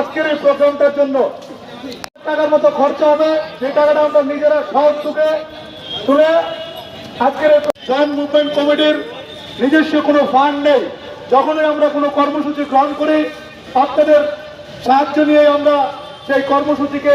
আজকের এই প্রোগ্রামটার জন্য টাকার মতো খরচা হবে, যে টাকাটা আমরা নিজেরা সহজ তুলে আজকের জয়েন্ট মুভমেন্ট কমিটির নিজস্ব কোনো ফান্ড নেই। যখনই আমরা কোনো কর্মসূচি গ্রহণ করি আপনাদের সাহায্য নিয়ে আমরা সেই কর্মসূচিকে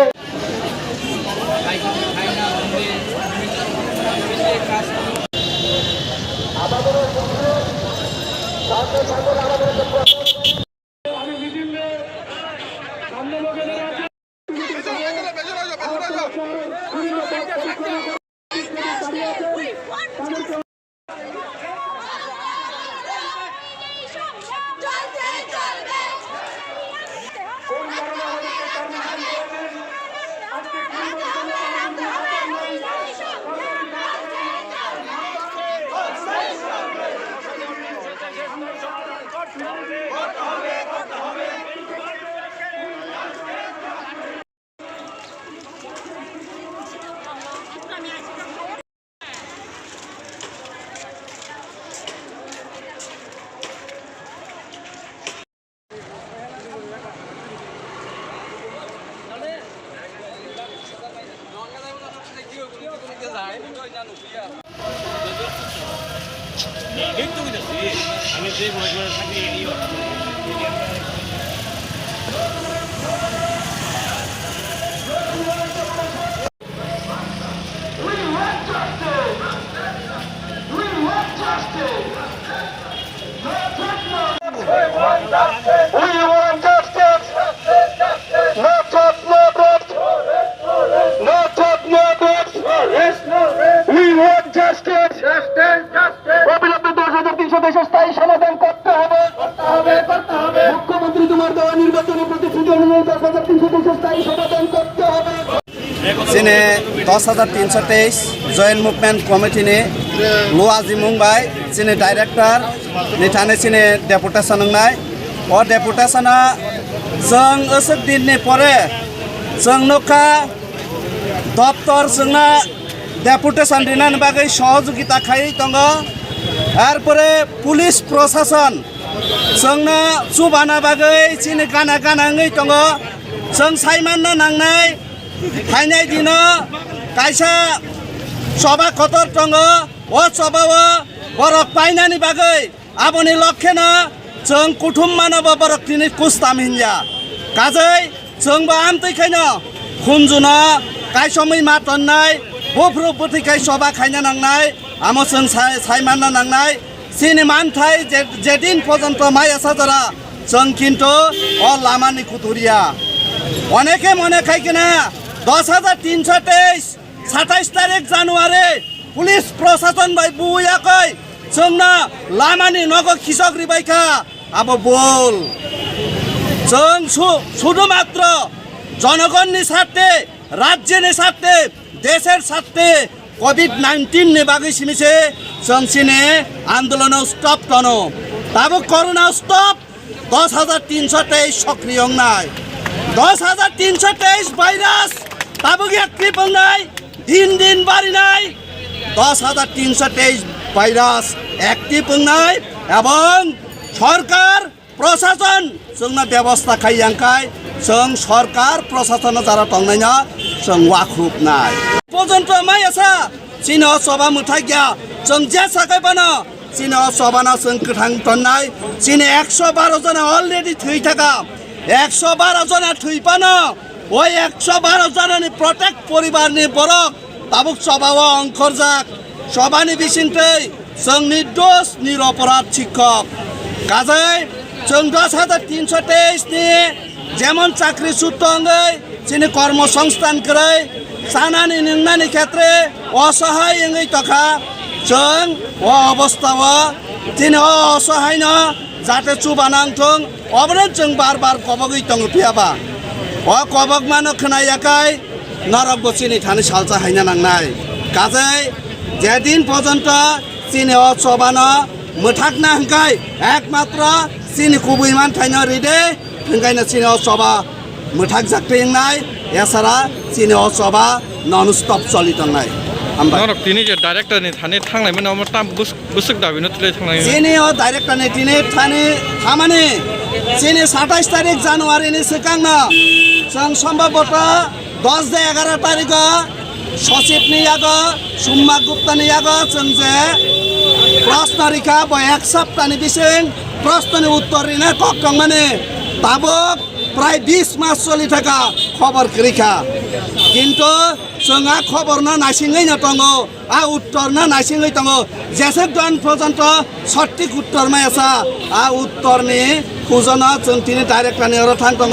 স্থায়ী সমাধান করতে হবে। মুখ্যমন্ত্রী তোমার দেওয়া নির্বাচনী প্রতিশ্রুতি অনুযায়ী 10,323 স্থায়ী সমাধান করতে হবে। Sini 10,323 Joint Movement Committee ni Lu Azim Mumbai sini Director ni thane sini deputation nai o deputation a jeng asuk din ni pore jeng nokha doptor jengna deputation dinan bagai সহযোগিতা খাই tongo arpore police proshashan jengna subana bagai sini kana kana ngai tongo jeng saimanna nangnai Hainai dino kaisa soba kotor tongo o sobawo borok painani bagai aboni lokhena jeng kuthum manaba borok tini kustam hinja kajai jeng ba amtui khaino khunjuna kaisomai matonnai bofru buthi kai soba khaina nangnai amo jeng saimanna nangnai sini manthai jedin porjonto mai asajara jeng kintu o lamani kuturia অনেকে মনে খাই কিনা 10,323 27 তারিখ জানুয়ারি police প্রশাসন ভাই বুয়া কই जोंना लामानि नगो खिसक रिबायखा आबो बोल जों शुधुमात्र जनगणनि स्वार्थे राज्यनि स्वार्थे देशेर स्वार्थे कोविड-19 नि बागै सिमिसे जों सिने आन्दोलन स्टप तनो ताबो कोरोना स्टप 10,323 सक्रिय नाय 10,323 भाइरास ताबो एक्टिभ नाय दिन दिन बारिनाय 10,323 भाइरास एक्टिभ नाय एवं सरकार प्रशासन जोंना व्यवस्था खाइयांखाय जों सरकार प्रशासन जारा तंनायना जों वाख्रुब नाय पर्यन्त माय आसा चिनो सभा मुथाय गया जों जे साकायबानो चिनो सभाना जों गोथां तन्नाय चिने 112 जना अलरेडी थै थाका 112 जना थैपानो ओइ 112 जनानि प्रत्येक परिवारनि बरक ताबुक सभाव अंखरजाक सभानि बिसिन्थै जों निर्दोष निरपराध शिक्षक काजै जों 10,323 नि जेमन चाकरी सूत्रंगै चिनि कर्मसंस्थान करै सानानि निंनानि क्षेत्रे असहाय एंगै तखा जों ओ अवस्थाव चिनि असहाय न जाते चुबानांथों अबनो जों बार बार कबगै दङ पियाबा अ कबग मानो खोनायाखै नरक बसिनि थानो सालजा हायना नांनाय काजै जेदिन पर्यन्त चिनि अ सबानो मोथाकना हंखाय एकमात्र चिनि कुबैमान थाइनो रिदे हंखायनो चिनि अ सभा मोथाक जाक्रिंनाय एसारा चिनि अ सभा नन स्टप चलितंनाय नरक तिनि जे डाइरेक्टर नि थाने थांनायमोन नामा ताम बुसुक दाबिनो तुलै थांनाय चिनि अ डाइरेक्टर नि तिनि थाने थामाने চিনি 27 তারিখ জানুয়াरिनि सिगांनो जों सम्भबत 10-11 तारिख सचिवनि आगो सुम्मा गुप्तानि आगो जों जे प्रश्न रेखा एक सप्ताहनि बिसिं प्रश्ननि उत्तरनि कक्टं माने दाबो प्राय 20 मास चलि थाका खबर रेखा किन्तु जोंहा खबरनो नायसिङैनो दङ उत्तरनो नायसिङै दङ जेसेबां पर्यन्त सठिक उत्तर मायासा उत्तरनि खुजनो जों दिनै डाइरेक्टरनि अर थां दङ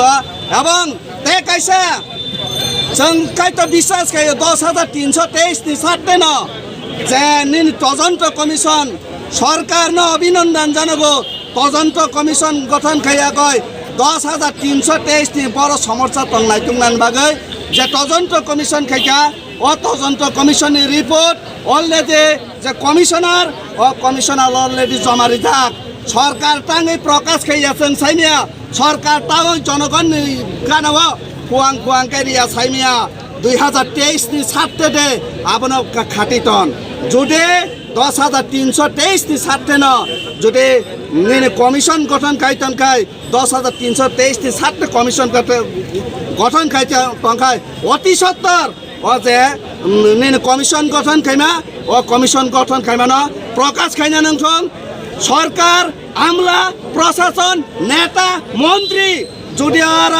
এবং ते कैसे जों कायत বিশ্বাস खायो 10,323 नि साट्दैन जे निन तदন্ত कमिशन सरकारनो अभिनन्दन जानांगौ तदন্ত कमिशन गठन खाया गय 10,323 नि बड़ समस्या तंनाय तुंनान बागै जे तदন্ত कमिशन खाया तदন্ত कमिशननि रिपोर्ट अलरेडी जे कमिशनार अलरेडी जमारि थाक सरकार ताङै प्रकाश खाइयाछन् साइमिया सरकार ताङै जनगणनि गानाव खुवां खुवां कारिया साइमिया 2023 नि साट्टे दे आबनो खाटितन जुदि 10,323 नि साट्टे न जुदि निने कमिशन गठन खाइतन खाइ 10,323 नि साट्टे कमिशन गठन खाइ अति सत्तर अजे निने कमिशन गठन खाइमा कमिशन गठन खाइमा न प्रकाश खाइना नंथं सरकार আমলা প্রশাসন নেতা মন্ত্রী যদি আর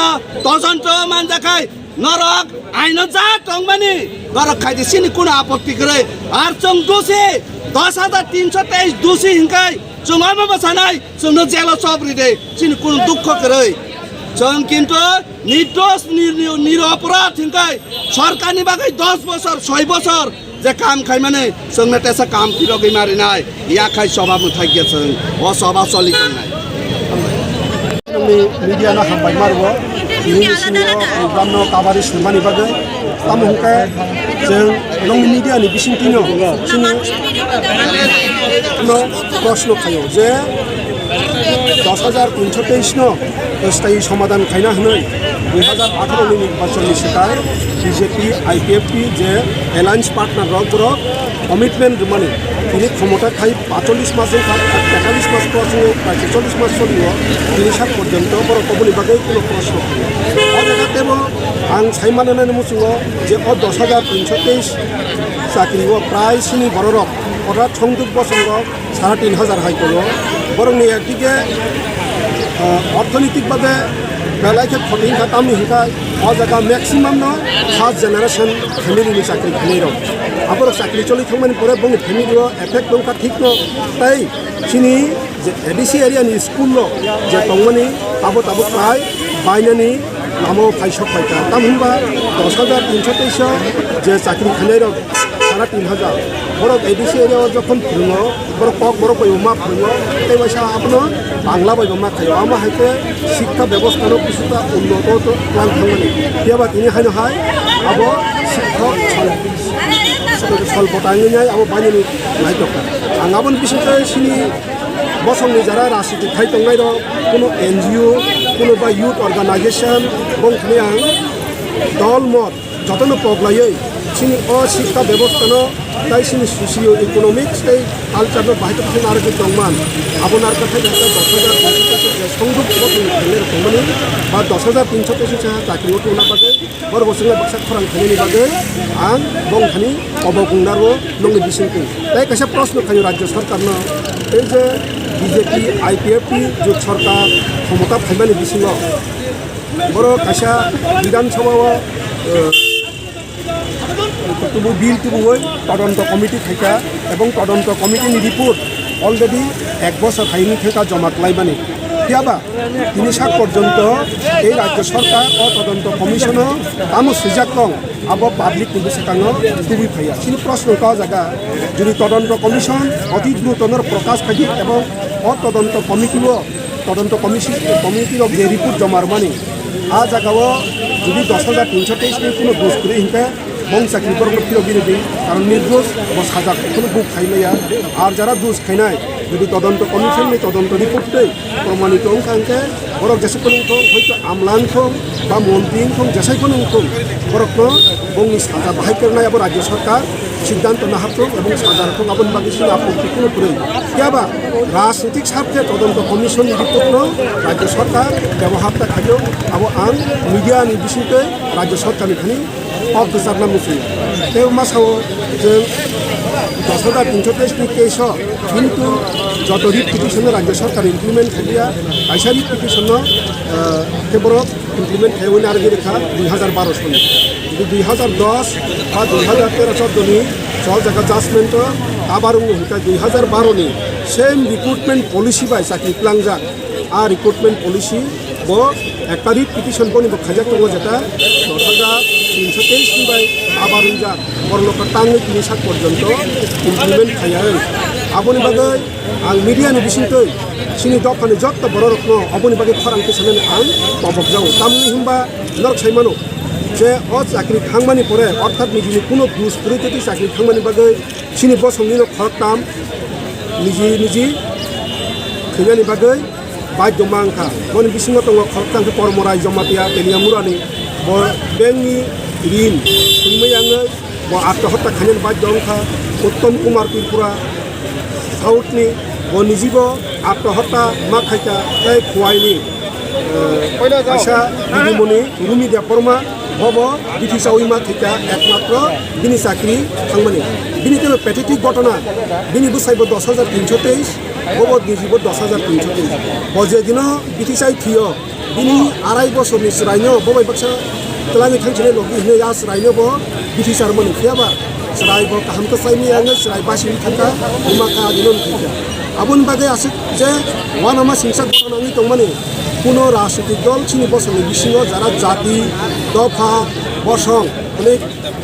তদন্ত মানজাখাই নরক আইন যা টংমানি নরক খাইতে সিনি কোনো আপত্তি করে আর जों দোষী 10,323 দোষী হিংকাই जों मा बसानाय जोंनो जेलाव सबरि दे सिनि কোনো दुख করে जों কিন্তু निर्दोष निरपराध हिंकाय सरकारनि बागै 10 বছর 6 বছর जे काम खाइ माने जोंनो तेसा काम फिरगै मारिनाय या खाइ सभा मुथागिया जों अ सभा चलिगोनाय मीडिया ना हामबाय मारबो बिनि सिङाव गामनो काबारि सुमानि बागै तामुंके जों नं मीडिया नि बिसिंतिनो सिङाव प्रश्न खायो जे 10,323 नो अस्थायी समाधान खायना होनै 2018 नि निर्वाचननि सिगां बीजेपी आईपीएफपी जे एलायंस पार्टनार रग कमिटमेंट माने তিনি ক্ষমতা খাই 45 মাসে 43 মাস পর্যন্ত 40 মাস চলিও তিনি সাত পর্যন্ত বড় কবলি বাগৈ কোনো প্রশ্ন অজাগাতেবো आं साइमाननानै मुसुङो जे 10,323 চাকরিও প্রায় সিনি বড়রক অর্থাৎ সংযোগ বসঙ্গ 3,500 হাইকল বরংনি একদিকে অর্থনৈতিকভাবে বেলাইকে খটিংখা তামনি হিংখা অ জায়গা ম্যাক্সিমাম ন ফার্স্ট জেনারেশন ফ্যামিলিनि চাকরি খাইरok আবার চাকরি চলি থাকমানি পরে বং ফ্যামিলিও এফেক্ট দंखा ঠিক ন তাই সিনি যে এডিসি এরিয়াनि স্কুল যে তংমানি আবো তাবো প্রায় বাইনাनि नामो फाइसक फाइटा तामहिनबा 10,323 जे चाकरी खाइरok 3,500 बरक एडिसि एरिया जखन फोरोङो बरक पक बरक बायमा फोरोङो तेबायसा आपनो बांला बायमा खायो आमा हायते शिक्षा व्यवस्थानो किछुता उन्नत प्लान थांमानि बेबा तिनि हायनो हाय आबो शिक्षक सलपटाङै आबो बायनि नायतक आंगाबन बिसोरते सिनि बसंनि जारा राजनीति खाइ दंनाय दं कोनो एनजिओ कोनो बा युथ अर्गानाइजेशन बंखनि आं दल मत जतनो पगलायै सिनि अशिक्षा व्यवस्थानो ताइ सिनि सोसियो इकोनॉमिक्स ताइ कालचार बाहायतो फिन आरो दंमान आबनार कथाय जाता 10,323 संजुग बसंनि खेलेर दंमानि बा 10,323 चाकरि उठौना बागै बर बसंनि बक्सा खरां खायनि बागै आं बंखनि अबगुंनारो नंनि बिसिंखौ ताइ कैसे प्रश्न खायो राज्य सरकारनो এই যে বিজেপি আইপিএফপি जो सरकार क्षमता फाइमानि बिसिङाव बर' खायसा विधानसभाव तुबु बिल तुबुयै तदন্ত कमिटी थाइका এবং तदন্ত कमिटीनि रिपोर्ट अलरेडी 1 বছর हाइनि थाइका जमा खालायमानि कियाबा 3 साल पर्यन्त এই রাজ্য সরকার ও তদন্ত কমিশন আমু সুজাক দं আবো পাবলিক নিবেশকানো তুবি ফাইয়া সিনি প্রশ্ন কা জায়গা যদি তদন্ত কমিশন অতি দ্রুতনর প্রকাশ খাই এবং তদন্ত কমিটির যে রিপোর্ট জমার মানে আ জায়গাও যদি 10,323 কোনো দোষ করে হিংকা বং চাকরি করবো ফিরবি কারণ নির্দোষ বা সাজা কোনো বুক খাইলাইয়া আর যারা দোষ খাইনায় যদি তদন্ত কমিশনनि তদন্ত রিপোর্টে প্রমাণিত অঙ্কাঙ্কে বরক যেসেকোনো হয়তো আমলাংথं বা মন্ত্রীংথं যেসাইকোনো বরকनो বংनि সাজা बाहायफेरनाय अब राज्य सरकार সিদ্ধান্ত না হাতক এবং সাধারণত আবন বাকি সিনি আপত্তি কোনো করে কেবা রাজনৈতিক স্বার্থে তদন্ত কমিশন রিপোর্ট রাজ্য সরকার ব্যবহারটা খাইও আবো আং মিডিয়াनि बिसिंखै রাজ্য সরকারनि खानि अफिसारना मुसुयो ते मासाव जों 10,323 केस किन्तु যত রিট পিটিশন রাজ্য সরকার ইমপ্লিমেন্ট খাইয়া কাইসা রিট পিটিশন কেবল ইমপ্লিমেন্ট খাইনি আর রেখা 2012 সনে কিন্তু 2010 বা 2013-14 সব জায়গা জাজমেন্ট আবার হইতা 2012 नि सेम रिक्रुटमेंट पलिसि बाय चाकरि प्लांजा आ रिक्रुटमेंट पलिसि बो একটা রিট পিটিশন বনি খাইয়া दङ যেটা 10,323 नि बाय आबार जा परलोका टाङै 3 सात पर्यन्त इमप्लिमेंट खाया आबनि बागै आं मिडियानि बिसिंखै सिनि दफानि जत्त बर रत्न अबनि बागै खरांखै साननानै आं अबक जाव तामनि हिमबा नरक साइमानो যে অ চাকরি খাংমানি পরে অর্থাৎ নিজে কোনো ঘুষ পরিস্থিতি চাকরি খাংমানি বাগৈ সিনি বসংনি খরতাম নিজে खैनानि बागै बाध्य मांखा बन बिसिङाव दङ खरतांखौ परमराय जमातिया पेनिया मुरानि बेंकनि ऋण सुनमै आङो आत्महत्या खायनानि बाध्य अंखा उत्तम कुमार त्रिपुरा साउथनि निजिबो आत्महत्या मा खायका जाय खुवाइनि आशा दिदिमणि रुमि देपरमा भब बिटिसाउइमा थिका एकमात्र बिनि चाकरि थांमानि बिनि तेबे पेथेटिक घटना बिनि बुसाइबो 10,323 बब निजिबो 10,323 बजे दिन बिटिसाइ थियो बिनि आराय बसरनि स्रायनो बबाय बाक्सा तलानि थांथिने लगी हिने या स्रायनो बो बिटिसार मनि खियाबा स्राय बो काहामखौ साइनि आङो स्राय बासिनि थांका उमाका दिनन थिका आबुन बागै आसे जे वानामा सिंसा घटनानि दंमानि কোনো রাজনৈতিক দল চিনি বসংনি বিসিङाव যারা জাতি দফা বসং অনেক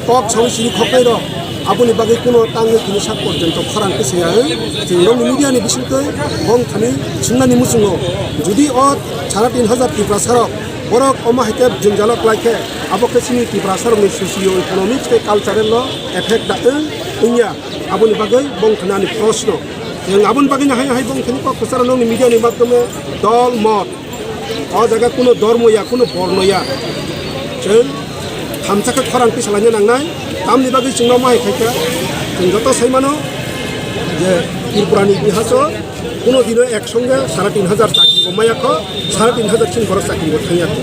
টক সাউই চিনি খকাই র আবনি বাগै কোনো টাङै 3 सात पर्यन्त खरांखौ सेया जों मिडियानि बिसिंखै बं खानि सिंनानि मुसुङो जुदि अ 3,500 टिप्रासारक बरक अमा हाइते जोंजालक लाइखे आबोखे सिनि टिप्रासारनि सोसियो इकोनॉमिक ते कालचारेल एफेक्ट दाओ इनिया आबनि बागै बं खानि प्रश्न जों आबनि बागै हाय हाय बं खानि कक्राझार नंनि मिडियानि माध्यमे दल मत अ जायगा कोनो धर्मया कोनो बर्णया जों थामसाखौ खरांखै सालायनो नांनाय तामनि बागै जोंनाव माइ खायखा जों जत साइमानो जे त्रिपुरानि इतिहास कोनो दिन एकसंगे 3,500 चाकरि गमायाखौ 3,500 सिन बर चाकरि थाङाखै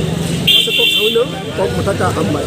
आसे कक सावैनो कक मथाका हामबाय।